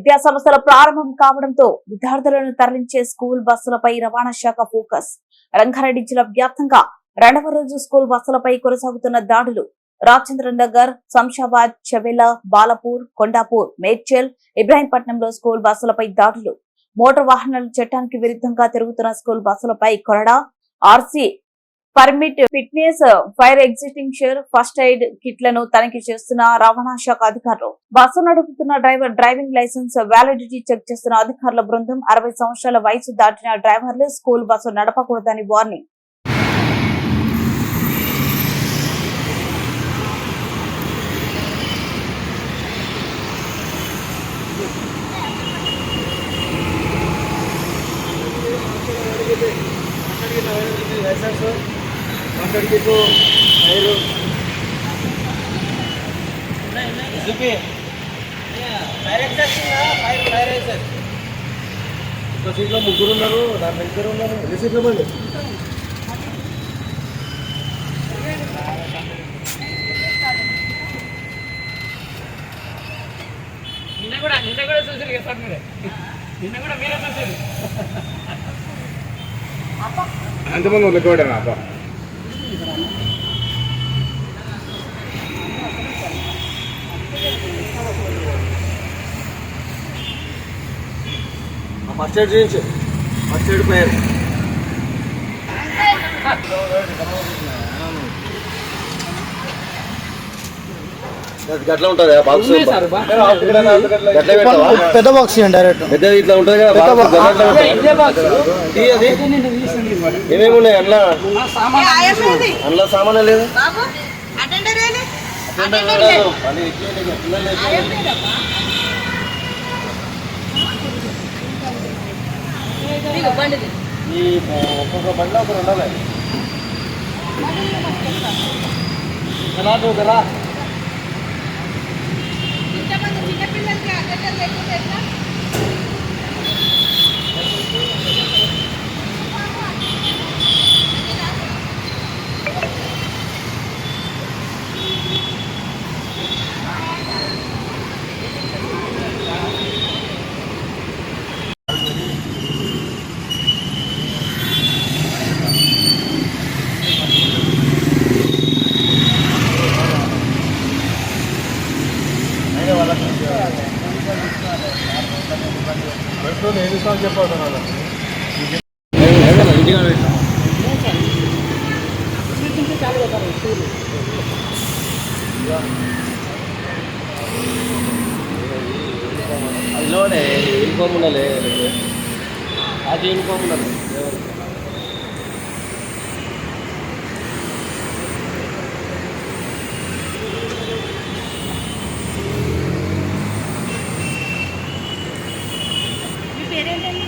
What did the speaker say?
విద్యా సంస్థల ప్రారంభం కావడంతో విద్యార్థులను తరలించే స్కూల్ బస్సులపై రవాణా శాఖ ఫోకస్. రంగారెడ్డి జిల్లా వ్యాప్తంగా రెండవ రోజు స్కూల్ బస్సులపై కొనసాగుతున్న దాడులు. రాజేంద్రనగర్, శంషాబాద్, చెవెల, బాలపూర్, కొండాపూర్, మేడ్చల్, ఇబ్రాహీంపట్నంలో స్కూల్ బస్సులపై దాడులు. మోటార్ వాహనాల చట్టానికి విరుద్ధంగా తిరుగుతున్న స్కూల్ బస్సులపై కొరడా, RC, permit, fitness, fire extinguisher, first aid కిట్లను తనిఖీ చేస్తున్న రవాణా శాఖ అధికారులు. బస్సు నడుపుతున్న driver driving licence validity check చేస్తున్న అధికారుల బృందం. 60 సంవత్సరాల వయసు దాటిన డ్రైవర్లు స్కూల్ బస్సు నడపకూడదని వార్నింగ్. ఒక సీట్లో ముగ్గురు ఉన్నారు, దాంట్లో ఇద్దరు ఉన్నారు. ఎన్ని సీట్లు బండి? నిన్న కూడా చూసారు కదా సార్, నిన్న కూడా మీరే చూసారు. ఎంతమంది లెక్కడా అబ్బా? ఫస్ట్ ఎయిడ్ చేయించు, ఫస్ట్ ఎయిడ్ పోయారు. గట్లా ఉంటుంది బాక్స్, పెద్ద బాక్స్ డైరెక్ట్ పెద్ద ఇట్లా ఉంటుంది కదా. ఏమేమి ఉన్నాయి అందులో? అందులో సామాన్ లేదు. ఈ ఒక్కొక్క బండిలో ఒకరు ఉండాలి కదా. నేను చెప్పాను అందులోనే యూనిఫామ్ ఉండాలి, అది యూనిఫామ్ ఉండాలి. పేరేంటండి?